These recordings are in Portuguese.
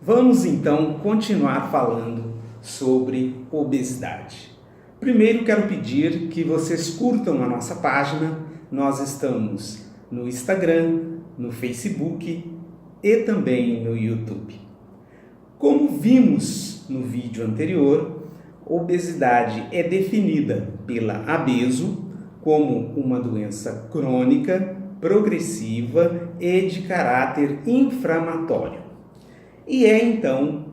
Vamos então continuar falando sobre obesidade. Primeiro quero pedir que vocês curtam a nossa página. Nós estamos no Instagram, no Facebook e também no YouTube. Como vimos no vídeo anterior, obesidade é definida pela ABESO como uma doença crônica, progressiva e de caráter inflamatório. E é então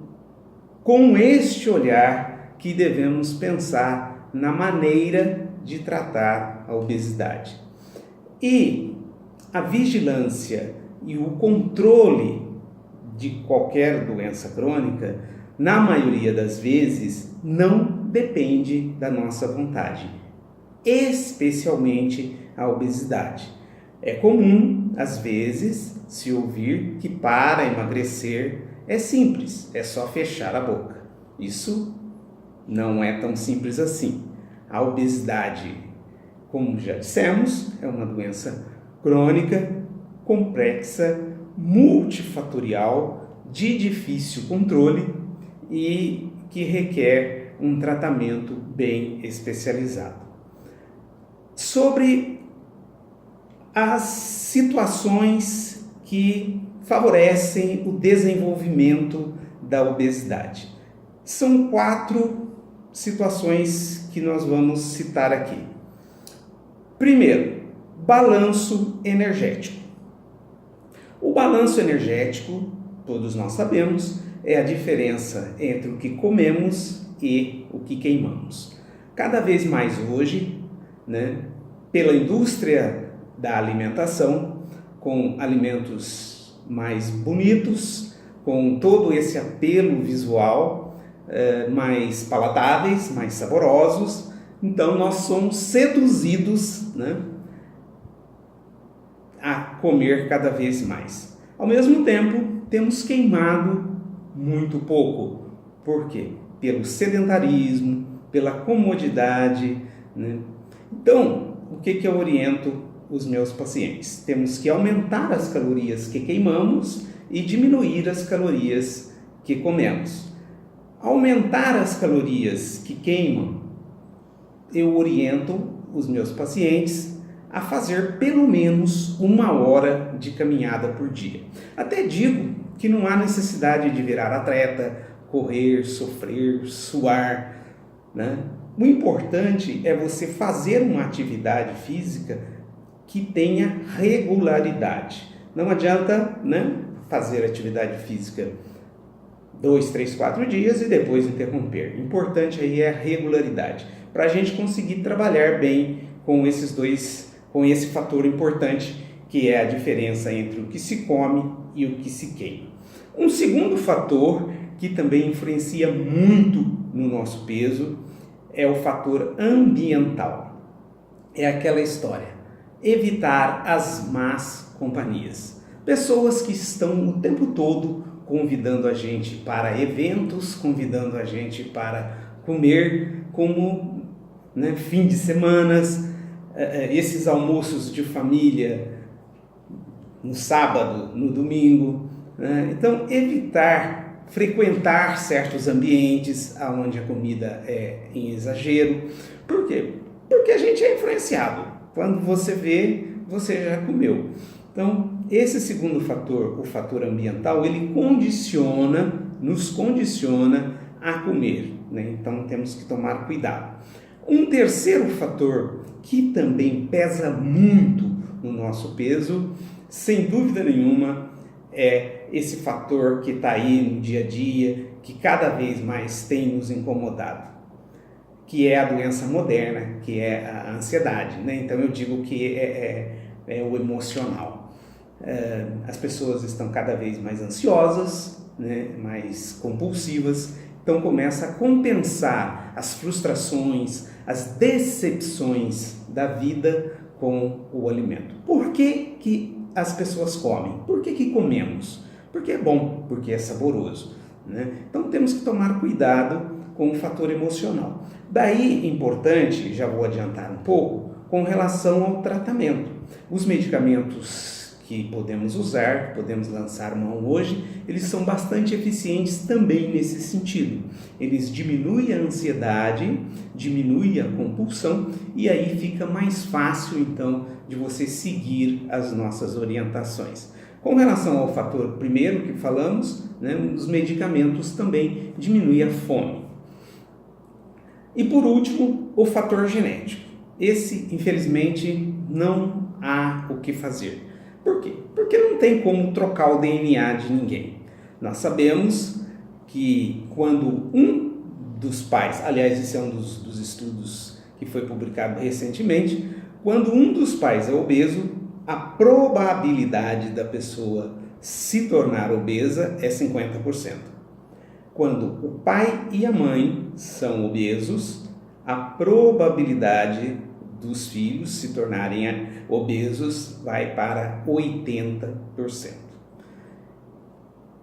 com este olhar que devemos pensar na maneira de tratar a obesidade. E a vigilância e o controle de qualquer doença crônica, na maioria das vezes, não depende da nossa vontade, especialmente a obesidade. É comum, às vezes, se ouvir que para emagrecer é simples, é só fechar a boca. Isso não é tão simples assim. A obesidade, como já dissemos, é uma doença crônica, complexa, multifatorial, de difícil controle e que requer um tratamento bem especializado. Sobre as situações que favorecem o desenvolvimento da obesidade. São 4 situações que nós vamos citar aqui. Primeiro, balanço energético. O balanço energético, todos nós sabemos, é a diferença entre o que comemos e o que queimamos. Cada vez mais hoje, pela indústria da alimentação, com alimentos mais bonitos, com todo esse apelo visual, mais palatáveis, mais saborosos. Então nós somos seduzidos a comer cada vez mais. Ao mesmo tempo, temos queimado muito pouco. Por quê? Pelo sedentarismo, pela comodidade. Então, o que eu oriento os meus pacientes? Temos que aumentar as calorias que queimamos e diminuir as calorias que comemos. Aumentar as calorias que queimam, eu oriento os meus pacientes a fazer pelo menos 1 hora de caminhada por dia. Até digo que não há necessidade de virar atleta, correr, sofrer, suar, O importante é você fazer uma atividade física que tenha regularidade. Não adianta fazer atividade física 2, 3, 4 dias e depois interromper. O importante aí é a regularidade, para a gente conseguir trabalhar bem com com esse fator importante, que é a diferença entre o que se come e o que se queima. Um segundo fator que também influencia muito no nosso peso é o fator ambiental. É aquela história: evitar as más companhias. Pessoas que estão o tempo todo convidando a gente para eventos, convidando a gente para comer, como fim de semanas, esses almoços de família no sábado, no domingo. Então, evitar frequentar certos ambientes onde a comida é em exagero. Por quê? Porque a gente é influenciado. Quando você vê, você já comeu. Então, esse segundo fator, o fator ambiental, ele nos condiciona a comer. Então, temos que tomar cuidado. Um terceiro fator que também pesa muito no nosso peso, sem dúvida nenhuma, é esse fator que está aí no dia a dia, que cada vez mais tem nos incomodado, que é a doença moderna, que é a ansiedade. Então eu digo que é o emocional. As pessoas estão cada vez mais ansiosas, mais compulsivas, então começa a compensar as frustrações, as decepções da vida com o alimento. Por que as pessoas comem? Por que comemos? Porque é bom, porque é saboroso. Então temos que tomar cuidado com o fator emocional. Daí, importante, já vou adiantar um pouco, com relação ao tratamento. Os medicamentos que podemos usar, podemos lançar mão hoje, eles são bastante eficientes também nesse sentido. Eles diminuem a ansiedade, diminuem a compulsão e aí fica mais fácil então de você seguir as nossas orientações. Com relação ao fator primeiro que falamos, né, os medicamentos também diminuem a fome. E por último, o fator genético. Esse, infelizmente, não há o que fazer. Por quê? Porque não tem como trocar o DNA de ninguém. Nós sabemos que quando um dos pais, aliás, esse é um dos estudos que foi publicado recentemente, quando um dos pais é obeso, a probabilidade da pessoa se tornar obesa é 50%. Quando o pai e a mãe são obesos, a probabilidade dos filhos se tornarem obesos vai para 80%.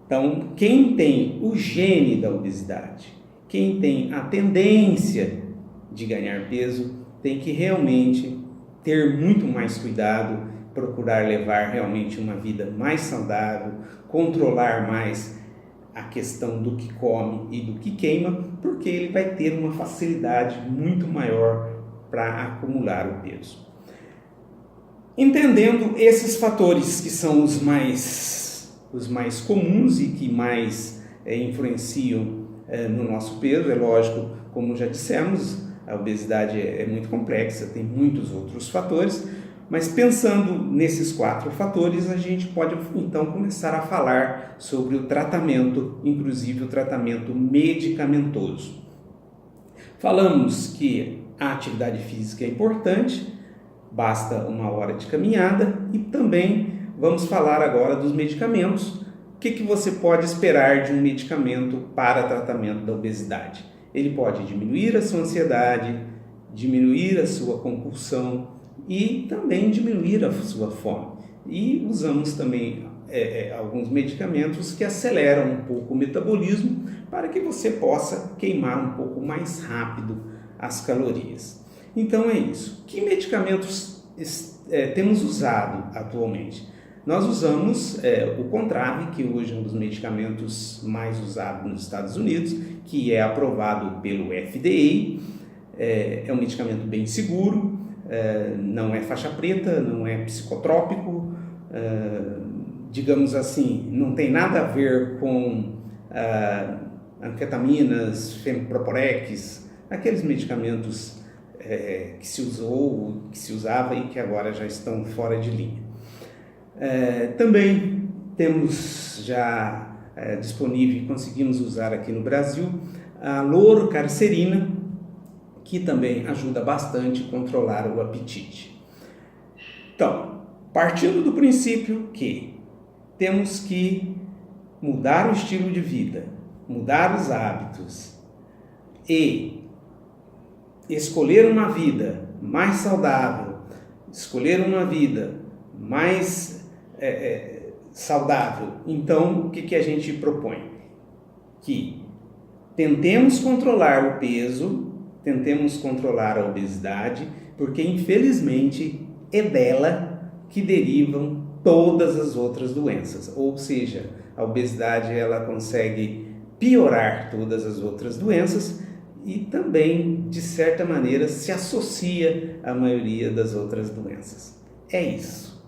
Então, quem tem o gene da obesidade, quem tem a tendência de ganhar peso, tem que realmente ter muito mais cuidado, procurar levar realmente uma vida mais saudável, controlar mais a questão do que come e do que queima, porque ele vai ter uma facilidade muito maior para acumular o peso. Entendendo esses fatores que são os mais comuns e que mais influenciam no nosso peso, é lógico, como já dissemos, a obesidade é muito complexa, tem muitos outros fatores, mas pensando nesses 4 fatores, a gente pode então começar a falar sobre o tratamento, inclusive o tratamento medicamentoso. Falamos que a atividade física é importante, basta 1 hora de caminhada, e também vamos falar agora dos medicamentos. O que você pode esperar de um medicamento para tratamento da obesidade? Ele pode diminuir a sua ansiedade, diminuir a sua compulsão e também diminuir a sua fome. E usamos também alguns medicamentos que aceleram um pouco o metabolismo para que você possa queimar um pouco mais rápido as calorias. Então é isso. Que medicamentos temos usado atualmente? Nós usamos o Contrave, que hoje é um dos medicamentos mais usados nos Estados Unidos, que é aprovado pelo FDA. É um medicamento bem seguro, não é faixa preta, não é psicotrópico, digamos assim, não tem nada a ver com anfetaminas, fenoproporex, aqueles medicamentos que se usou, que se usava e que agora já estão fora de linha. Também temos já disponível, conseguimos usar aqui no Brasil, a lorocarcerina, que também ajuda bastante a controlar o apetite. Então, partindo do princípio que temos que mudar o estilo de vida, mudar os hábitos e escolher uma vida mais saudável, escolher uma vida mais saudável, então o que a gente propõe? Que tentemos controlar o peso, tentemos controlar a obesidade, porque infelizmente é dela que derivam todas as outras doenças, ou seja, a obesidade ela consegue piorar todas as outras doenças e também, de certa maneira, se associa à maioria das outras doenças. É isso.